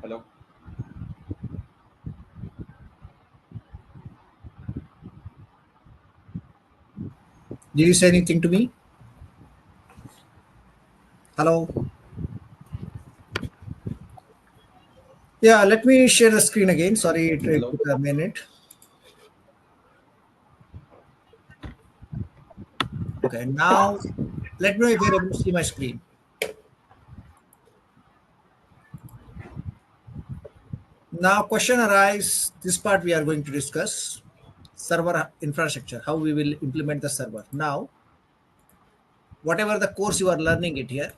Hello. Did you say anything to me? Hello? Yeah, let me share the screen again. Sorry, it Hello. took a minute. Okay, now let me know if you're able to see my screen. Now, question arises. This part we are going to discuss server infrastructure, how we will implement the server. Now, whatever the course you are learning it here,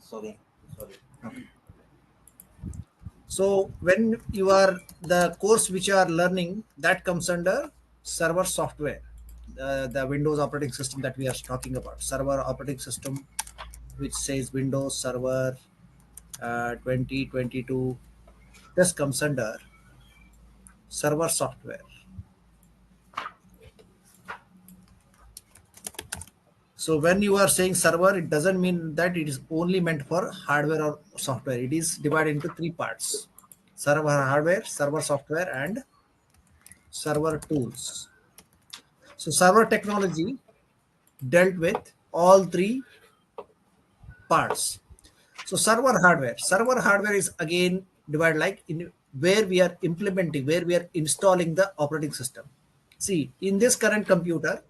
sorry. So when you are the course which you are learning, that comes under server software, the Windows operating system that we are talking about, server operating system, which says Windows Server 2022. This comes under server software. So when you are saying server, it doesn't mean that it is only meant for hardware or software. It is divided into three parts: server hardware, server software, and server tools. So server technology dealt with all three parts. So server hardware is again divided like in where we are implementing, where we are installing the operating system. See, in this current computer,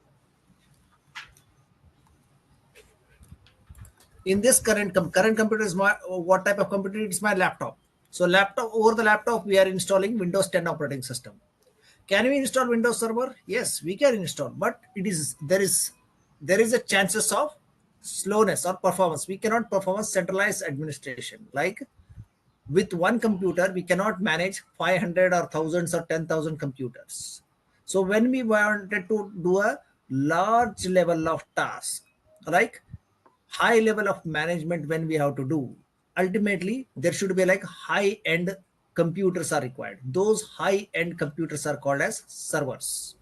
in this current computer is my what type of computer? It's my laptop. So laptop, over the laptop we are installing Windows 10 operating system. Can we install Windows Server? Yes, we can install, but there is a chances of slowness or performance. We cannot perform a centralized administration. Like with one computer, we cannot manage 500 or thousands or 10,000 computers. So when we wanted to do a large level of task, like high level of management, when we have to do, ultimately there should be like high end computers are required. Those high end computers are called as servers.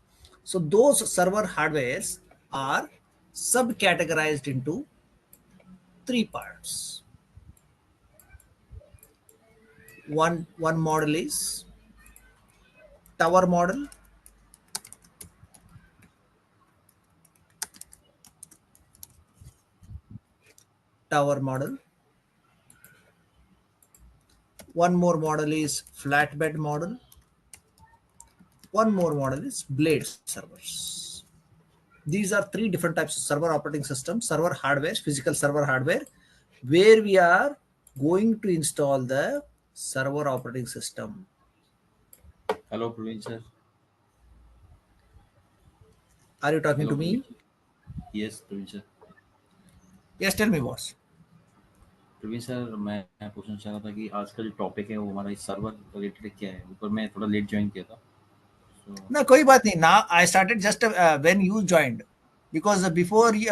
So those server hardwares are subcategorized into three parts. One model is tower model. Tower model. One more model is flatbed model. One more model is blade servers. These are three different types of server operating systems, server hardware, physical server hardware, where we are going to install the server operating system. Hello, Praveen sir. Are you talking Hello, to Praveen me? sir. Yes, Praveen sir. Yes, tell me, boss. Praveen sir मैं पूछना चाह रहा था कि आज का जो topic है वो हमारा इस सर्वर रिलेटेड क्या है ऊपर मैं थोड़ा लेट ज्वाइन किया था सो No, koi baat nahi. Now I started just when you joined, because before you,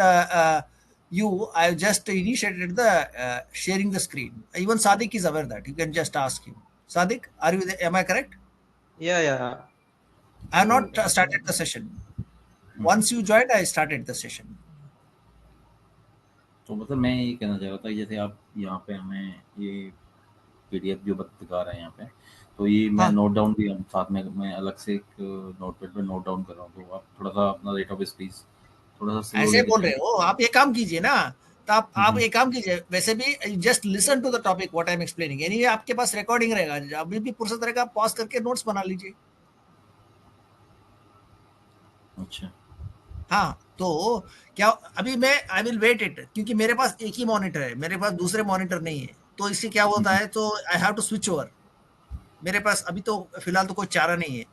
I just initiated the sharing the screen. Even Sadiq is aware that. You can just ask him. Sadiq, are you there? Am I correct? Yeah, yeah. I have So, not started the session. Once you joined, I started the session. तो मतलब मैं ये कहना चाह रहा था कि जैसे आप यहाँ पे हमें ये पीडीएफ जो दिखा रहे हैं यहाँ पे तो ये मैं हाँ, नोट डाउन भी साथ में मैं अलग से एक नोटपैड पे नोट डाउन कर रहा हूँ तो आप थोड़ा सा अपना रेट ऑफ स्पीच थोड़ा सा स्लो ऐसे लेके बोल रहे चलेंगे हो आप एक काम कीजिए ना, तो आप हम्म, एक काम कीजिए, वैसे भी just listen to the topic what I am explaining, यानी आपके पास रिकॉर्डिंग रहेगा, अभी भी फुर्सत रहेगा, पॉज करके नोट्स बना लीजिए। अच्छा हाँ, तो क्या अभी मैं आई विल वेट इट, क्योंकि मेरे पास एक ही मॉनिटर है, मेरे पास दूसरे मॉनिटर नहीं है, तो इससे क्या होता हम्म, है, तो I have to switch over. मेरे पास अभी तो फिलहाल तो कोई चारा नहीं है।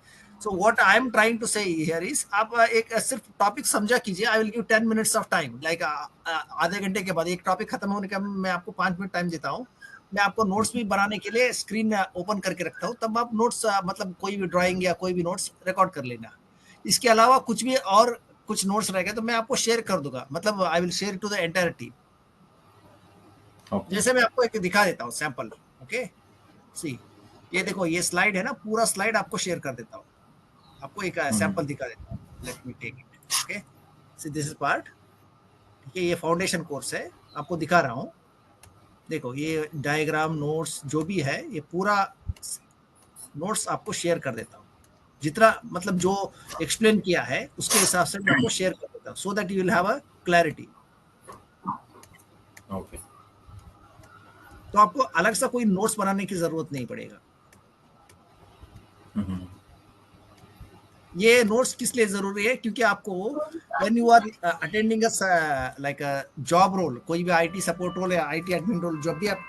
So what I am trying to say here is, आप एक सिर्फ टॉपिक समझा कीजिए। I will give 10 minutes of time, like आधे घंटे के बाद एक टॉपिक खत्म होने का मैं आपको 5 मिनट टाइम देता हूँ। मैं आपको नोट्स भी बनाने के लिए स्क्रीन ओपन करके रखता हूँ, तब आप नोट्स मतलब कोई भी ड्राइंग या कोई भी नोट्स रिकॉर्ड कर लेना। इसके अलावा कुछ भी और कुछ नोट्स रहेगा तो मैं आपको शेयर कर दूंगा, मतलब I will share to the entire team. Okay जैसे मैं आपको एक दिखा देता हूँ सैंपल। ओके, सी, ये देखो, ये स्लाइड है ना, पूरा स्लाइड आपको शेयर कर देता हूँ। आपको एक सैंपल दिखा देता हूँ. Let me take it. Okay, see this is part. ठीक है, ये फाउंडेशन कोर्स है, आपको दिखा रहा हूँ. देखो ये डायग्राम नोट्स जो भी है ये पूरा नोट्स आपको शेयर कर देता हूँ. जितना मतलब जो एक्सप्लेन किया है उसके हिसाब से मैं आपको शेयर कर देता हूँ, so that you will have a clarity. Okay. तो आपको अलग से कोई नोट्स बनाने की जरूरत नहीं पड़ेगा. ये नोट्स किस लिए जरूरी है? क्योंकि आपको when you are attending like job role, कोई भी आईटी सपोर्ट रोल या आईटी एडमिन रोल जब भी आप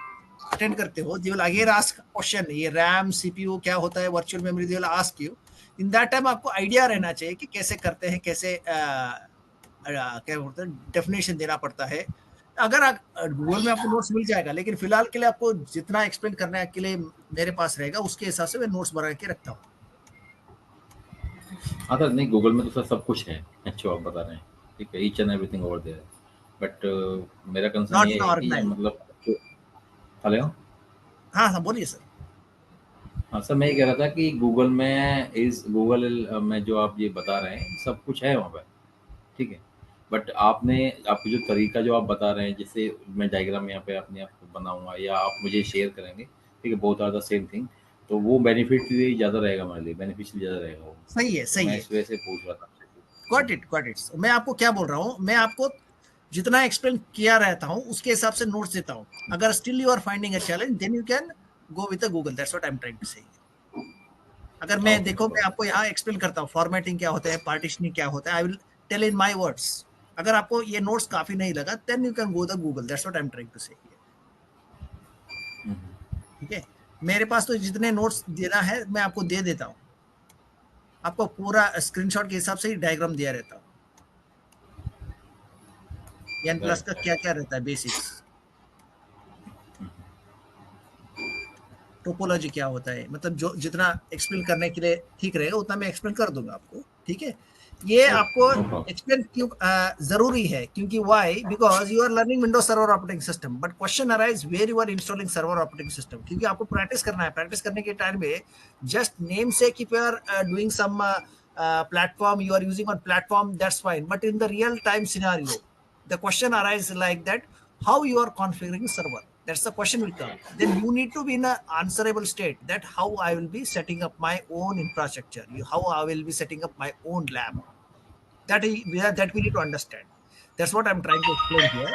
अटेंड करते हो, they will again ask question, ये रैम सीपीयू क्या होता है, virtual memory, they will ask you. In that time आपको आइडिया रहना चाहिए कि कैसे करते हैं, कैसे क्या बोलते हैं, डेफिनेशन देना पड़ता है. अगर आप गूगल में आपको नोट्स मिल जाएगा, लेकिन फिलहाल के लिए आपको जितना एक्सप्लेन करने के लिए मेरे पास रहेगा उसके हिसाब से मैं नोट्स बना के रखता हूँ. हाँ सर, नहीं गूगल में तो सर सब कुछ है जो आप बता रहे हैं, ठीक है, each and everything over there. But मेरा कंसर्न नॉट ये इन है कि ऑर्गेनाइज. मतलब जो हेलो. हाँ हाँ, बोलिए सर. हाँ सर, मैं ये कह रहा था कि गूगल में गूगल में जो आप ये बता रहे हैं सब कुछ है वहाँ पे, ठीक है. बट आपको जो तरीका जो आप बता रहे हैं, जैसे मैं डायग्राम यहाँ पे अपने आप को बनाऊंगा या आप मुझे शेयर करेंगे, ठीक है, both are the same thing, तो वो बेनिफिट ज़्यादा रहेगा हमारे लिए, बेनिफिशियल ज़्यादा रहेगा वो. सही है, तो सही मैं है. इस वजह से पूछ रहा था आपसे. Got it, got it. मैं आपको क्या बोल रहा हूँ, मैं आपको जितना एक्सप्लेन किया रहता हूँ उसके हिसाब से नोट्स देता हूँ. अगर still you are finding a challenge, then you can go with Google. That's what I am trying to say. अगर मैं ओके, नो देखो, मैं प्रॉब्लम. आपको यहाँ एक्सप्लेन करता हूँ फॉर्मेटिंग क्या होता है, पार्टीशनिंग क्या होता है, I will tell in my words. अगर आपको ये नोट्स काफी नहीं लगा, then you can go the Google. That's what I am trying to say. ठीक है, मेरे पास तो जितने नोट्स देना है मैं आपको दे देता हूँ. आपको पूरा स्क्रीनशॉट के हिसाब से ही डायग्राम दिया रहता हूँ. एन प्लस का राइट. क्या क्या रहता है, बेसिक्स, टोपोलॉजी क्या होता है, मतलब जो जितना एक्सप्लेन करने के लिए ठीक रहेगा उतना मैं एक्सप्लेन कर दूंगा आपको. ठीक है, ये ओके, आपको नो प्रॉब्लम. एक्सप्लेन क्यों जरूरी है? क्योंकि why? Because you are learning Windows server operating system, but question arise where you are installing server operating system. क्योंकि आपको प्रैक्टिस करना है. प्रैक्टिस करने के टाइम में जस्ट नेम से कि you are doing some platform, you are using on platform, that's fine, but in the real time scenario the question arises like that, how you are configuring server, that's the question will come. Then you need to be in an answerable state, that how I will be setting up my own infrastructure, how I will be setting up my own lab. That we need to understand. That's what I'm trying to explain here.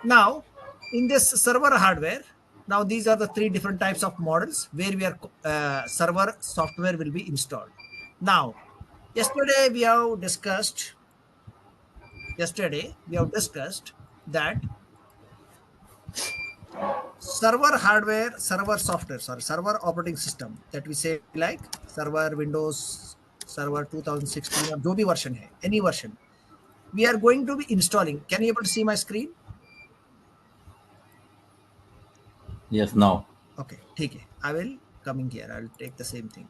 Now, in this server hardware, now these are the three different types of models where we are server software will be installed. Now, yesterday we have discussed. Yesterday we have discussed that server hardware, server software, sorry, server operating system, that we say like server Windows Server 2016 or जो भी version है, any version, we are going to be installing. Can you able to see my screen? Yes, now. Okay, ठीक है. I will coming here. I will take the same thing.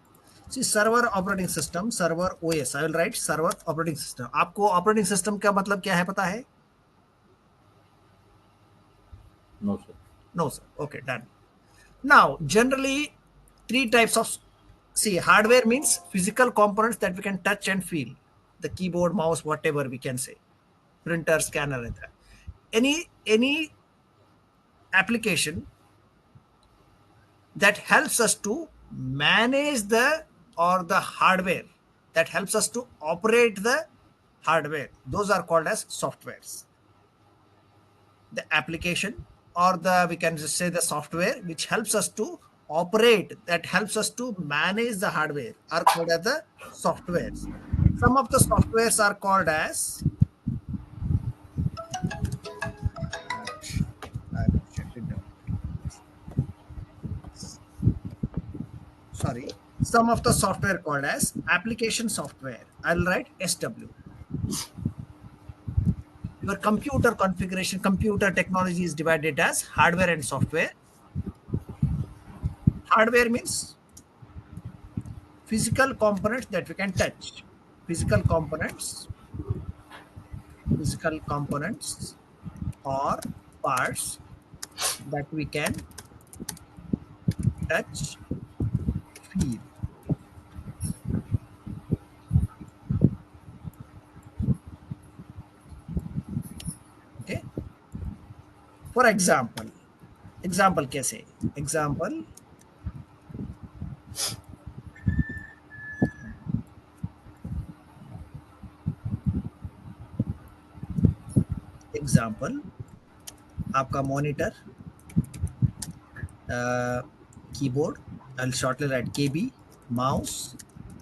See, server operating system, server OS. I will write server operating system. आपको operating system का मतलब क्या है पता है? No sir. No, sir. Okay, done. Now, generally, three types of, see, hardware means physical components that we can touch and feel. The keyboard, mouse, whatever we can say. Printer, scanner, etc. Any application that helps us to manage the hardware, that helps us to operate the hardware, those are called as softwares. The application, or the, we can just say, the software which helps us to operate, that helps us to manage the hardware, are called as the softwares. Some of the softwares are called as, I will shut it down. Sorry, some of the software called as application software. I'll write SW. Your computer configuration, computer technology is divided as hardware and software. Hardware means physical components that we can touch. Physical components, physical components or parts that we can touch, feel. For example, example कैसे? Example, example, आपका monitor, keyboard, I'll shortly write KB, mouse,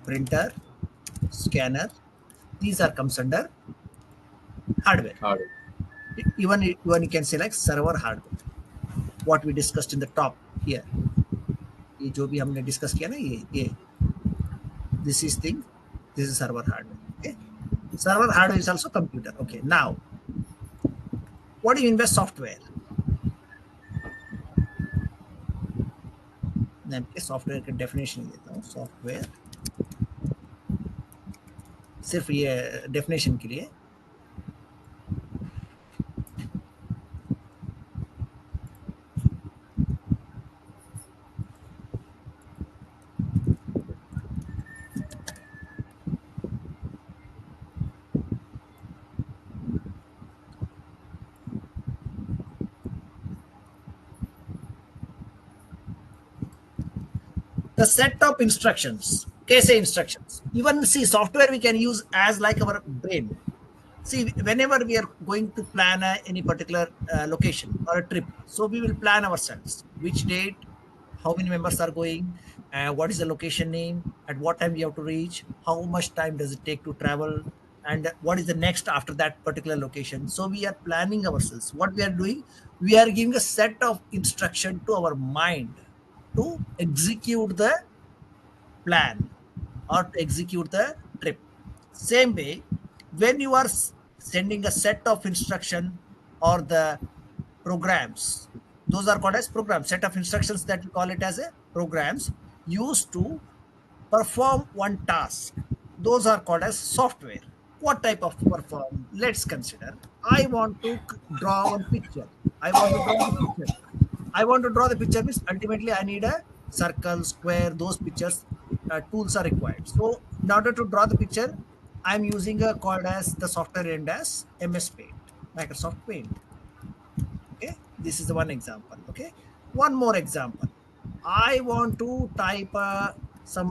printer, scanner. These are comes under hardware. hardware. Even you can say like server hardware. What we discussed in the top here. ये जो भी हमने discuss किया ना ये this is thing, this is server hardware. Okay, server hardware is also computer. Okay, now what do you mean by software? मैं आपके software का डेफिनेशन देता हूँ. सॉफ्टवेयर सिर्फ ये डेफिनेशन के लिए. The set of instructions. कैसे instructions? Even see software we can use as like our brain. See, whenever we are going to plan any particular location or a trip, so we will plan ourselves. Which date, how many members are going, what is the location name, at what time we have to reach, how much time does it take to travel, and what is the next after that particular location. So we are planning ourselves. What we are doing, we are giving a set of instruction to our mind to execute the plan or to execute the trip. Same way, when you are sending a set of instruction or the programs, those are called as programs. Set of instructions that we call it as a programs used to perform one task. Those are called as software. What type of perform? Let's consider. I want to draw one picture. I want to draw the picture. I want to draw the picture means ultimately I need a circle, square, those pictures tools are required. So in order to draw the picture, I'm using a called as the software named as MS Paint, Microsoft Paint. Okay, this is the one example. Okay, one more example. I want to type some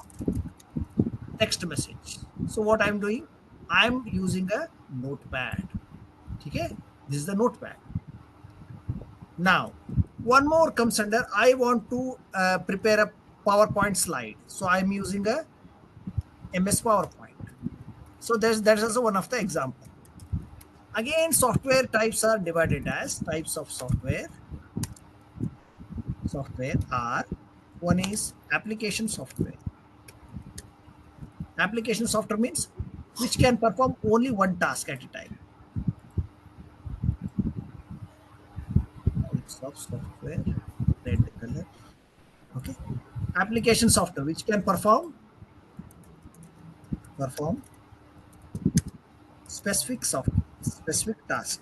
text message. So what I'm doing, I'm using a notepad. Okay, this is the notepad. Now, one more comes under, I want to prepare a PowerPoint slide. So I'm using a MS PowerPoint. So that's also one of the example. Again, software types are divided as types of software. Software are, one is application software. Application software means which can perform only one task at a time. Types of software, red color. Okay, application software which can perform specific task.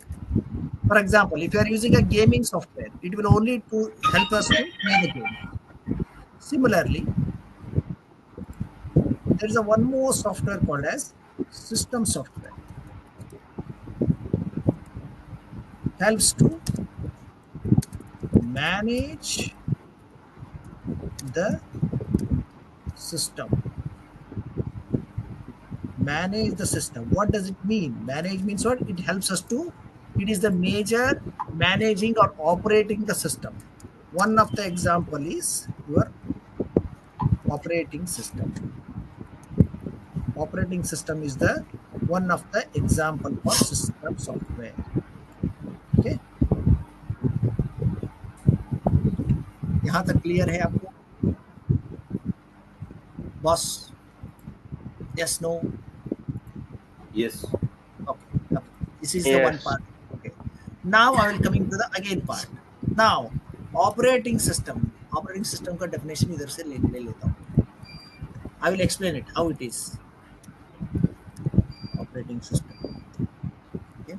For example, if you are using a gaming software, it will only to help us to play the game. Similarly, there is a one more software called as system software. Helps to manage the system. Manage the system. What does it mean? Manage means what? It helps us to, it is the major managing or operating the system. One of the example is your operating system. Operating system is the one of the example for system software. Okay, यहाँ तक clear है आपको boss? Yes, no? Yes. Okay. This is the one Yes. part. Okay. Now I will coming to the again part. Now operating system. Operating system का definition इधर से ले लेता हूँ. I will explain it how it is. Operating system. Okay.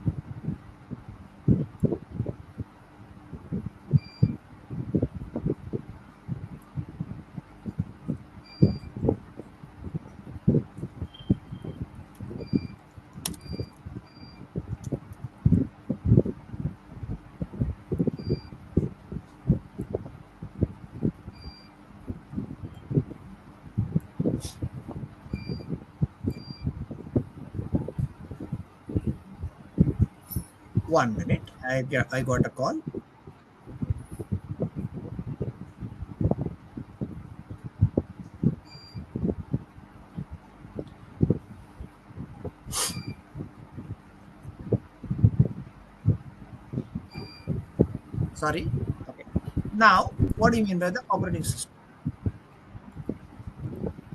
1 minute. I got a call. Sorry. Okay. Now, what do you mean by the operating system?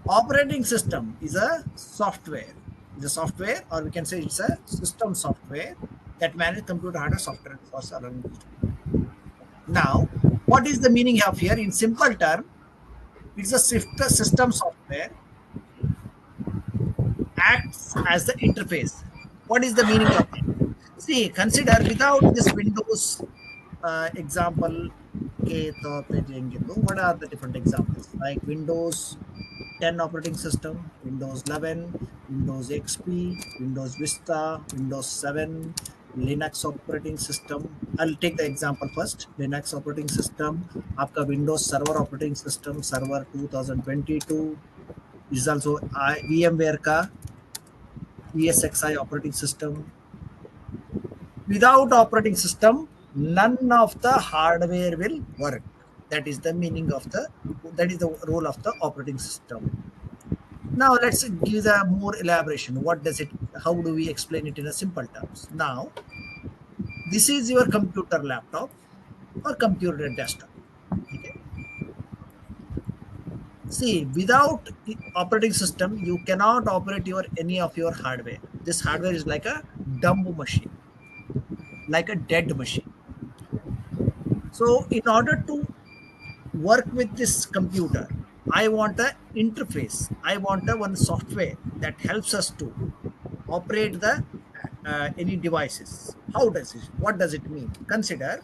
Operating system is a software. It's a software, or we can say it's a system software that manages computer hardware, software, and software. Now, what is the meaning of here? In simple term, it's a system software acts as the interface. What is the meaning of it? See, consider without this Windows example के तौर पे लेंगे तो what are the different examples like Windows 10 operating system, Windows 11, Windows XP, Windows Vista, Windows 7, Linux operating system. I'll take the example first. Linux operating system, आपका Windows Server operating system, Server 2022 is also VMware का ESXi operating system. Without operating system, none of the hardware will work. That is the meaning of that is the role of the operating system. Now let's give the more elaboration. What does it, how do we explain it in a simple terms? Now, this is your computer laptop or computer desktop. Okay. See, without operating system, you cannot operate any of your hardware. This hardware is like a dumb machine, like a dead machine. So in order to work with this computer, I want an interface. I want one software that helps us to operate the any devices. How does it? What does it mean? Consider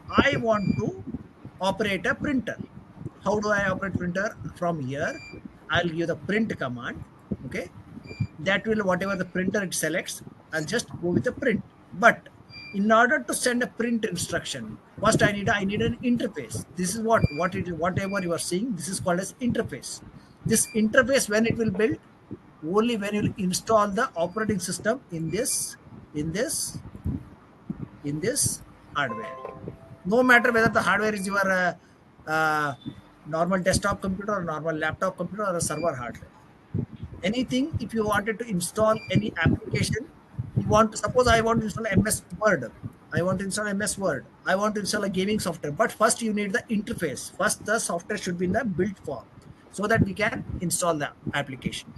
I want to operate a printer. How do I operate printer? From here, I'll give the print command. Okay, that will whatever the printer it selects, I'll just go with the print. But in order to send a print instruction, first I need an interface. This is what it is. Whatever you are seeing, this is called as interface. This interface, when it will build, only when you install the operating system in this hardware. No matter whether the hardware is your normal desktop computer or normal laptop computer or a server hardware. Anything, if you wanted to install any application, you want to, suppose I want to install MS Word. I want to install MS Word. I want to install a gaming software. But first you need the interface. First the software should be in the built form so that we can install the application.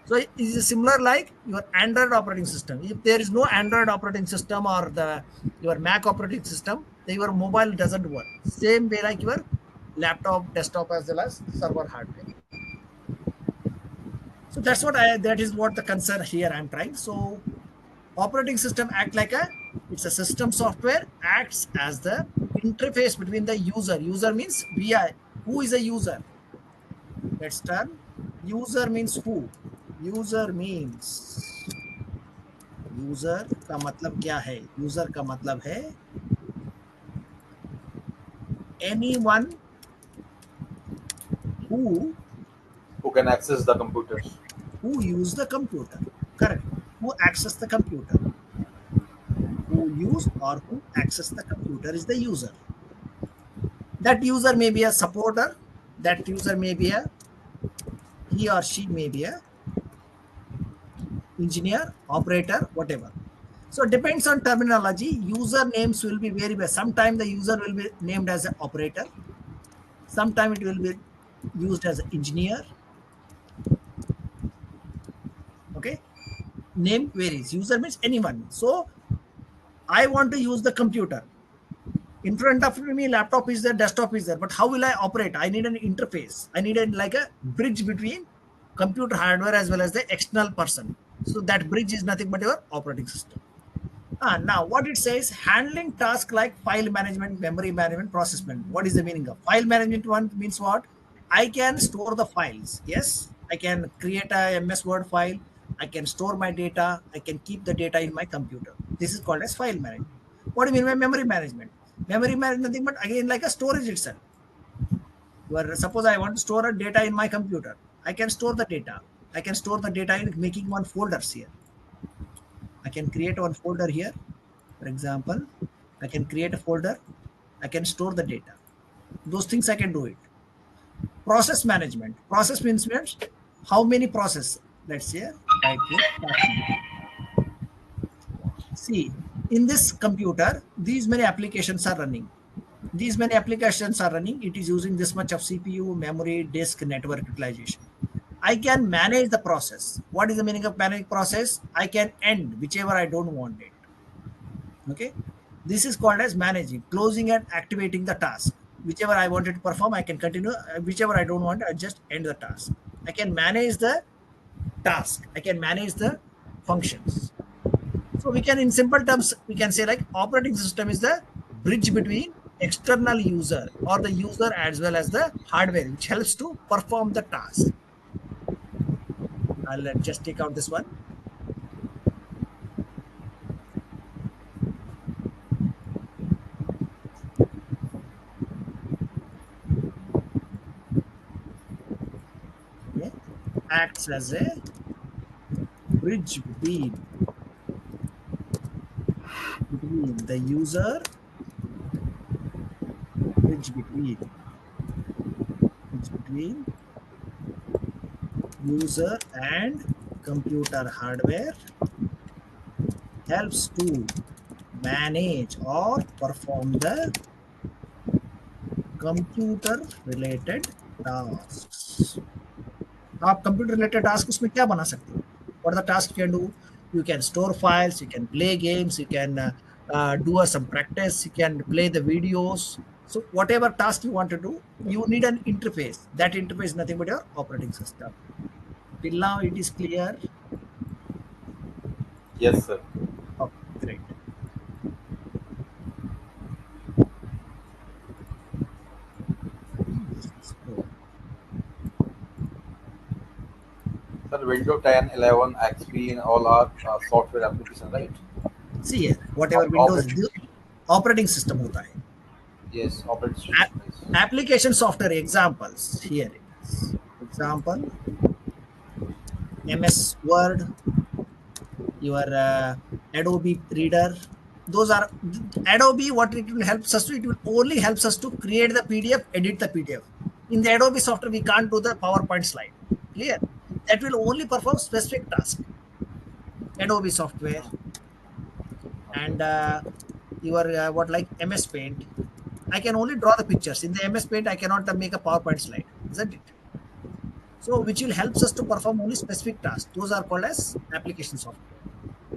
So it is similar like your Android operating system. If there is no Android operating system or your Mac operating system, then your mobile doesn't work. Same way like your laptop, desktop as well as server hardware. So that is what the concern here I'm trying. So operating system act like it's a system software, acts as the interface between the user. User means who is a user? Let's turn. User means who? User का मतलब क्या है? User का मतलब है anyone who can access the computers. Who use the computer. Correct. Who access the computer. Who use or who access the computer is the user. That user may be a supporter. That user may be he or she may be a engineer, operator, whatever. So it depends on terminology. User names will be variable. Sometimes the user will be named as an operator. Sometimes it will be used as an engineer. Okay. Name varies. User means anyone. So I want to use the computer. In front of me, laptop is there, desktop is there. But how will I operate? I need an interface. I need like a bridge between computer hardware as well as the external person. So that bridge is nothing but your operating system. Now, what it says, handling tasks like file management, memory management, process management. What is the meaning of file management? One means what? I can store the files. Yes, I can create a MS Word file. I can store my data. I can keep the data in my computer. This is called as file management. What do you mean by memory management? Memory management, nothing but again like a storage itself. Where suppose I want to store a data in my computer, I can store the data. I can store the data in making one folders here. I can create one folder here. For example, I can create a folder, I can store the data. Those things I can do it. Process management. Process means how many process. Let's say right click. See, in this computer, these many applications are running. These many applications are running. It is using this much of CPU, memory, disk, network utilization. I can manage the process. What is the meaning of manage process? I can end whichever I don't want it. Okay. This is called as managing, closing and activating the task. Whichever I wanted to perform, I can continue. Whichever I don't want, I just end the task. I can manage the task. I can manage the functions. So we can, in simple terms, we can say like operating system is the bridge between external user or the user as well as the hardware, which helps to perform the task. I'll just take out this one. Okay. Acts as a bridge between the user, bridge between user and computer hardware, helps to manage or perform the computer related tasks. आप computer related task उसमें क्या बना सकते हो? What are the tasks you can do? You can store files, you can play games, you can do some practice, you can play the videos. So whatever task you want to do, you need an interface. That interface is nothing but your operating system. Till now it is clear. Yes, sir. Okay, great. So, Sir, Windows 10, 11, XP, and all are software applications, right? see here, whatever Windows Operating. operating system होता है. Yes, operating system. Yes. Application software examples here it is. Example, MS Word, your Adobe Reader. Those are Adobe. What it will help us to, it will only helps us to create the PDF, edit the PDF. In the Adobe software, we can't do the PowerPoint slide. Clear? That will only perform specific task. Adobe software and your what like MS Paint. I can only draw the pictures. In the MS Paint, I cannot make a PowerPoint slide, isn't it? So, which will helps us to perform only specific tasks. Those are called as application software.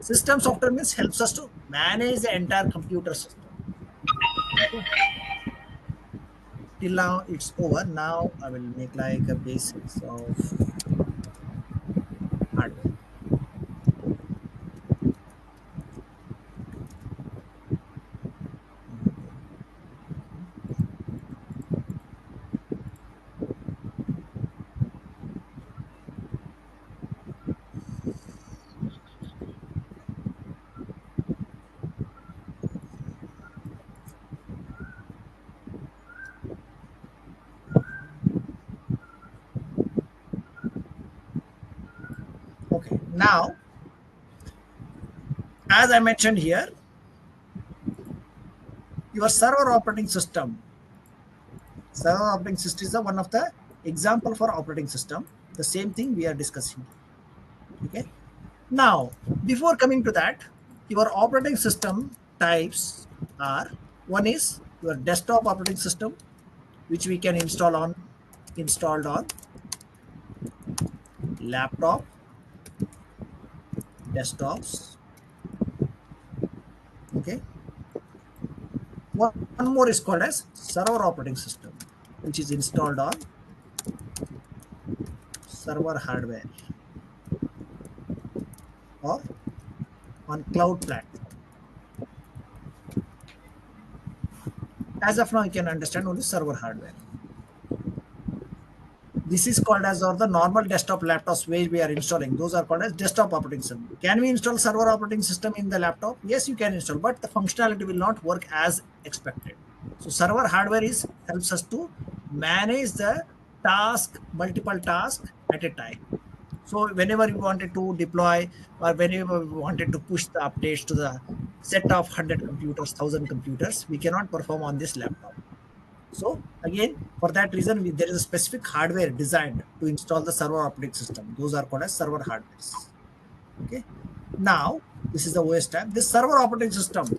System software means helps us to manage the entire computer system. Okay. Till now it's over. Now I will make like a basics of hardware. Okay, now as I mentioned here, your server operating system. Server operating system is one of the example for operating system. The same thing we are discussing. Okay. Now, before coming to that, your operating system types are, one is your desktop operating system, which we can installed on laptop, desktops. Okay. One more is called as server operating system, which is installed on server hardware or on cloud platform. As of now, you can understand only server hardware. This is called as or the normal desktop laptops where we are installing. Those are called as desktop operating system. Can we install server operating system in the laptop? Yes, you can install, but the functionality will not work as expected. So server hardware helps us to manage the multiple tasks at a time. So whenever you wanted to deploy or whenever we wanted to push the updates to the set of 100 computers, 1000 computers, we cannot perform on this laptop. So again, for that reason, there is a specific hardware designed to install the server operating system. Those are called as server hardwares. Okay. Now, this is the OS tab. This server operating system,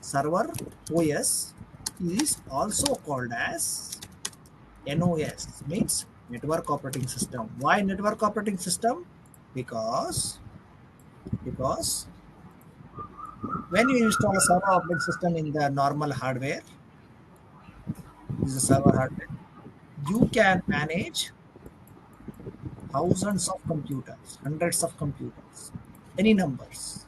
server OS, is also called as NOS, means network operating system. Why network operating system? Because when you install a server operating system in the normal hardware, this is a server hardware, you can manage thousands of computers, hundreds of computers, any numbers.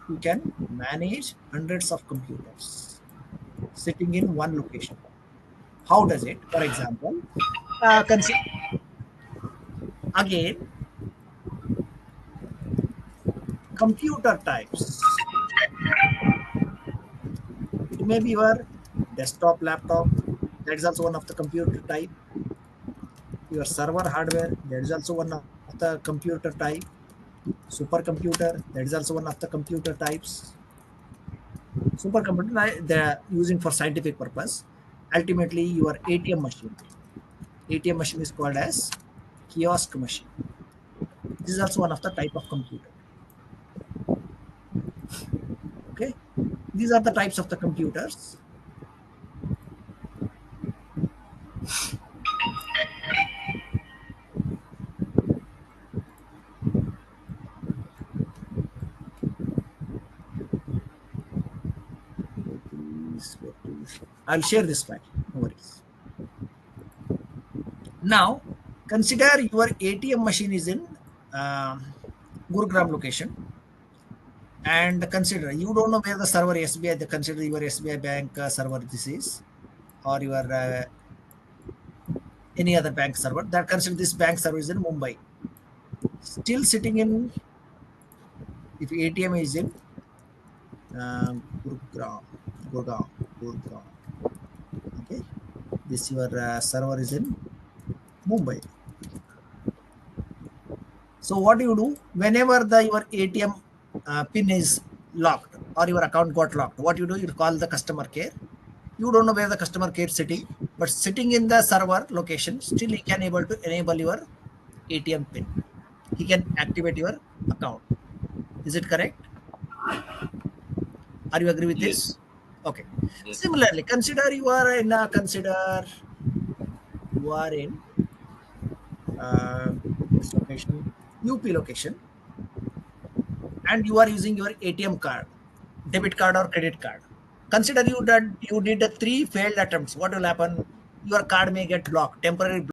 You can manage hundreds of computers sitting in one location. How does it? For example, consider again computer types. It may be your desktop, laptop. That is also one of the computer type. Your server hardware. That is also one of the computer type. Supercomputer. That is also one of the computer types. Supercomputer they're using for scientific purpose. Ultimately, your ATM machine. ATM machine is called as kiosk machine. This is also one of the type of computer. Okay, these are the types of the computers. I'll share this file. No worries. Now, consider your ATM machine is in Gurugram location, and consider you don't know where the server SBI. Consider your SBI bank server this is, or your any other bank server. That consider this bank server is in Mumbai. Still sitting in, if ATM is in Gurugram, Gurgaon. Okay, this your server is in Mumbai. So what do you do whenever your ATM pin is locked or your account got locked? What you do? You call the customer care. You don't know where the customer care is sitting, but sitting in the server location, still he can able to enable your ATM pin. He can activate your account. Is it correct? Are you agree with Yes. this? Okay. Yes. Similarly, consider you are in this location, UP location, and you are using your ATM card, debit card or credit card. Consider you that you did three failed attempts. What will happen? Your card may get blocked, temporary